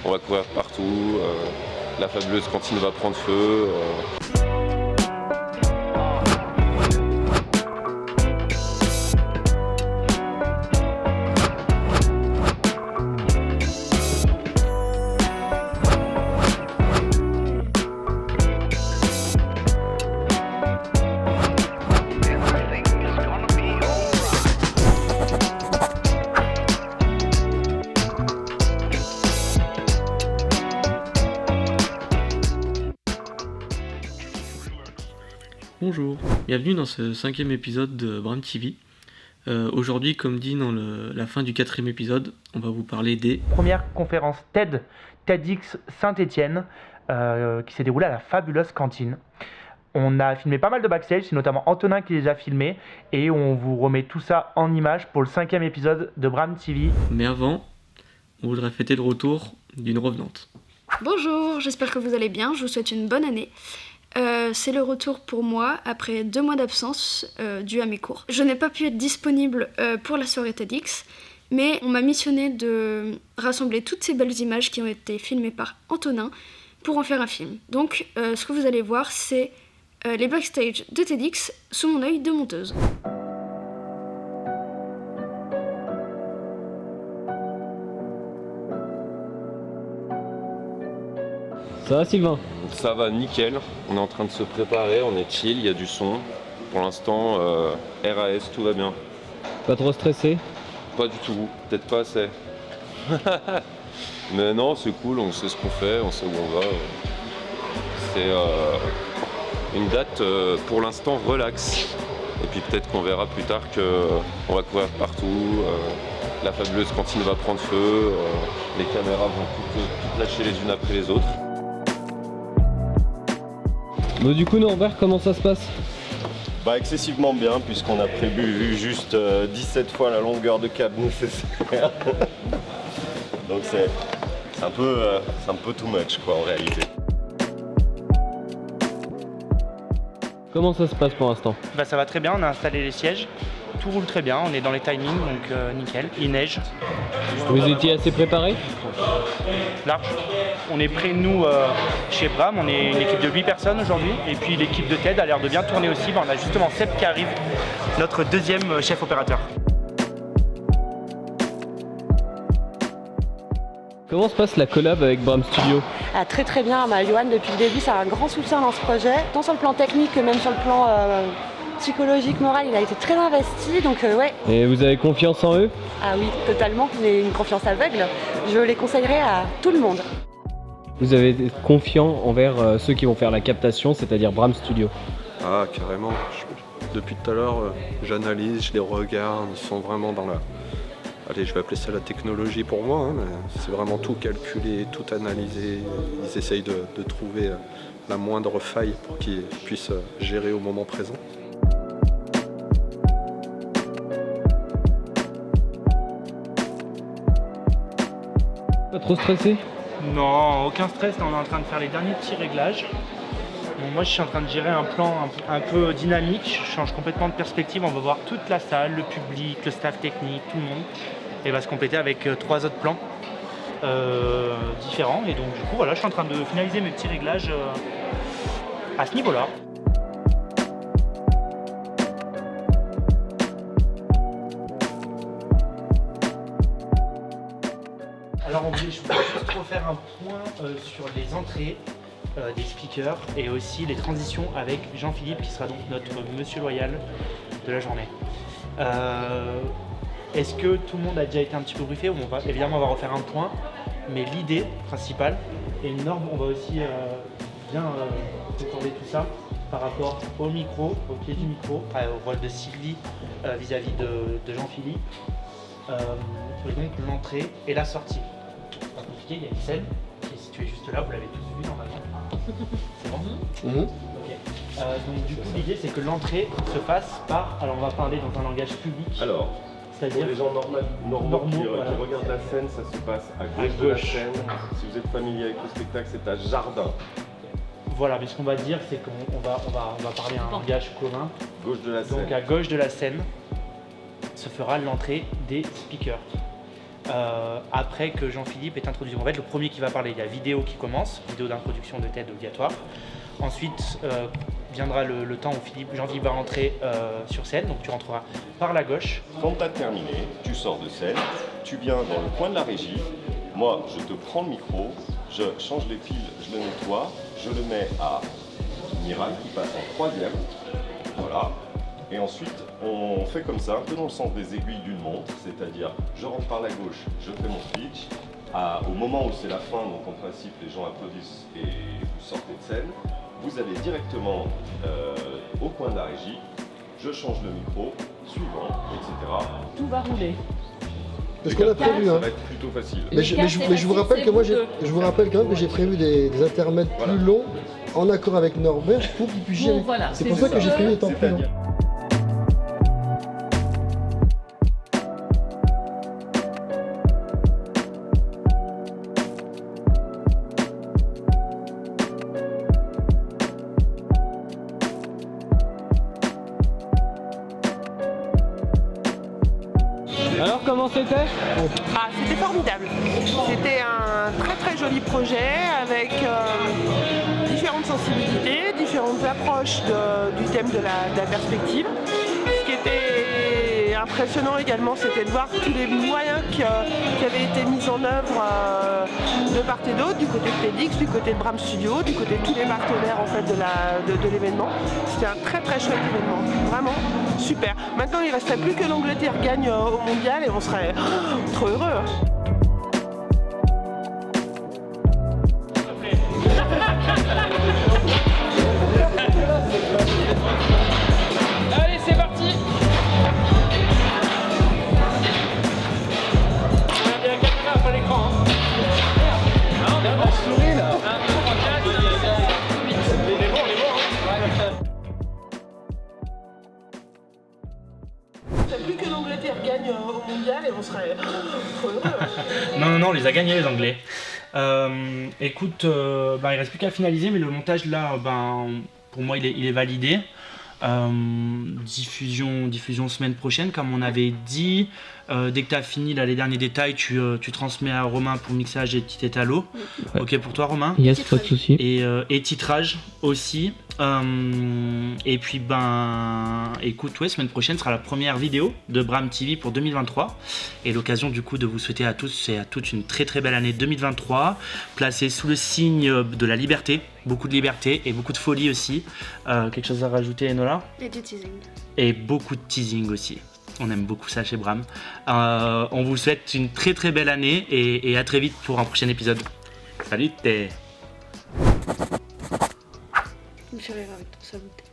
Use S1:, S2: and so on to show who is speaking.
S1: on va courir partout, la fabuleuse cantine va prendre feu.
S2: Bonjour, bienvenue dans ce 5e épisode de Bram TV. Aujourd'hui, comme dit dans la fin du 4e épisode, on va vous parler des
S3: première conférence TEDx Saint-Étienne qui s'est déroulée à la fabuleuse cantine. On a filmé pas mal de backstage, c'est notamment Antonin qui les a filmés et on vous remet tout ça en images pour le 5e épisode de Bram TV.
S2: Mais avant, on voudrait fêter le retour d'une revenante.
S4: Bonjour, j'espère que vous allez bien, je vous souhaite une bonne année. C'est le retour pour moi après 2 mois d'absence dû à mes cours. Je n'ai pas pu être disponible pour la soirée TEDx, mais on m'a missionné de rassembler toutes ces belles images qui ont été filmées par Antonin pour en faire un film. Donc ce que vous allez voir, c'est les backstage de TEDx sous mon œil de monteuse.
S5: Ça va Sylvain?
S1: Ça va nickel, on est en train de se préparer, on est chill, il y a du son. Pour l'instant, RAS, tout va bien.
S5: Pas trop stressé?
S1: Pas du tout, peut-être pas assez. Mais non, c'est cool, on sait ce qu'on fait, on sait où on va. C'est une date pour l'instant relax. Et puis peut-être qu'on verra plus tard qu'on va courir partout, la fabuleuse cantine va prendre feu, les caméras vont toutes lâcher les unes après les autres.
S5: Bon, du coup Norbert, comment ça se passe?
S6: Excessivement bien, puisqu'on a prévu juste 17 fois la longueur de câble nécessaire. Donc c'est un peu too much quoi en réalité.
S5: Comment ça se passe pour l'instant?
S3: Ça va très bien, on a installé les sièges, tout roule très bien, on est dans les timings donc nickel. Il neige.
S5: Vous étiez assez préparé?
S3: Large. On est prêts nous chez Bram, on est une équipe de 8 personnes aujourd'hui et puis l'équipe de TED a l'air de bien tourner aussi. On a justement Seb qui arrive, notre deuxième chef opérateur.
S5: Comment se passe la collab avec Bram Studio?
S7: Très très bien, Johan depuis le début c'est un grand soutien dans ce projet, tant sur le plan technique que même sur le plan psychologique, moral, il a été très investi donc ouais.
S5: Et vous avez confiance en eux?
S7: Ah oui, totalement, mais une confiance aveugle, je les conseillerais à tout le monde.
S5: Vous avez été confiant envers ceux qui vont faire la captation, c'est-à-dire Bram Studio?
S8: Ah carrément, depuis tout à l'heure j'analyse, je les regarde, ils sont vraiment dans la... Allez, je vais appeler ça la technologie pour moi, hein, mais c'est vraiment tout calculé, tout analysé. Ils essayent de trouver la moindre faille pour qu'ils puissent gérer au moment présent.
S5: Pas trop stressé?
S3: Non, aucun stress, on est en train de faire les derniers petits réglages. Bon, moi je suis en train de gérer un plan un peu dynamique, je change complètement de perspective, on va voir toute la salle, le public, le staff technique, tout le monde. Et va se compléter avec 3 autres plans différents. Et donc du coup voilà, je suis en train de finaliser mes petits réglages à ce niveau-là. Alors je voulais juste refaire un point sur les entrées des speakers et aussi les transitions avec Jean-Philippe qui sera donc notre monsieur loyal de la journée. Est-ce que tout le monde a déjà été un petit peu briefé? Évidemment on va refaire un point, mais l'idée principale et Norb, on va aussi bien décorder tout ça par rapport au micro, au pied du micro, au rôle de Sylvie vis-à-vis de Jean-Philippe, et donc l'entrée et la sortie. C'est pas compliqué, il y a une scène qui est située juste là, vous l'avez tous vu normalement. C'est bon? Ok. Donc du coup l'idée c'est que l'entrée se fasse par, alors on va parler dans un langage public.
S1: Alors,
S3: c'est-à-dire
S1: pour les gens normaux qui regardent la scène, ça se passe à gauche de la scène. Si vous êtes familier avec le spectacle, c'est à Jardin.
S3: Voilà, mais ce qu'on va dire, c'est qu'on va parler un langage commun.
S1: Gauche de la scène.
S3: Donc à gauche de la scène se fera l'entrée des speakers. après que Jean-Philippe ait introduit. En fait, le premier qui va parler, il y a vidéo qui commence, vidéo d'introduction de TED obligatoire. Ensuite viendra le temps où Jean-Philippe va rentrer sur scène, donc tu rentreras par la gauche.
S6: Quand tu as terminé, tu sors de scène, tu viens dans le coin de la régie. Moi, je te prends le micro, je change les piles, je le nettoie, je le mets à Miral qui passe en 3e. Voilà. Et ensuite, on fait comme ça, un peu dans le sens des aiguilles d'une montre, c'est-à-dire je rentre par la gauche, je fais mon speech. Au moment où c'est la fin, donc en principe les gens applaudissent et vous sortez de scène, vous allez directement au coin de la régie, je change le micro, suivant, etc.
S7: Tout va rouler.
S9: Parce qu'on a prévu,
S6: Ça
S9: hein.
S6: va être plutôt facile.
S9: Mais je vous rappelle que moi, je vous rappelle quand même que j'ai prévu des intermèdes plus longs en accord avec Norbert pour qu'il puisse gérer.
S7: Voilà,
S9: c'est pour ça que j'ai prévu des temps plus longs.
S5: Alors comment c'était?
S10: C'était formidable. C'était un très très joli projet avec différentes sensibilités, différentes approches du thème de la perspective. Ce qui était impressionnant également, c'était de voir tous les moyens qui avaient été mis en œuvre de part et d'autre, du côté de TEDx, du côté de Bram Studio, du côté de tous les partenaires en fait, de l'événement. C'était un très très chouette événement, vraiment super. Maintenant il ne resterait plus que l'Angleterre gagne au mondial et on serait trop heureux.
S2: Allez, c'est parti. Regardez la caméra, pas l'écran. On sourit là. On est bon,
S10: C'est plus que l'Angleterre gagne au mondial et on serait trop heureux.
S3: Non, on les a gagnés les Anglais. Écoute, il reste plus qu'à finaliser, mais le montage là, pour moi il est validé. Diffusion semaine prochaine comme on avait dit. Dès que tu as fini là, les derniers détails, tu transmets à Romain pour mixage et petit étalo.
S5: Ouais.
S3: Ok pour toi Romain?
S5: Yes, pas de soucis.
S3: Et titrage aussi. Et puis écoute, semaine prochaine sera la première vidéo de Bram TV pour 2023 et l'occasion du coup de vous souhaiter à tous et à toutes une très très belle année 2023 placée sous le signe de la liberté, beaucoup de liberté et beaucoup de folie aussi. Quelque chose à rajouter Enola?
S4: Et du teasing.
S3: Et beaucoup de teasing aussi. On aime beaucoup ça chez Bram. On vous souhaite une très très belle année et à très vite pour un prochain épisode. Salut.
S4: Tu me fais rire avec ton saboté.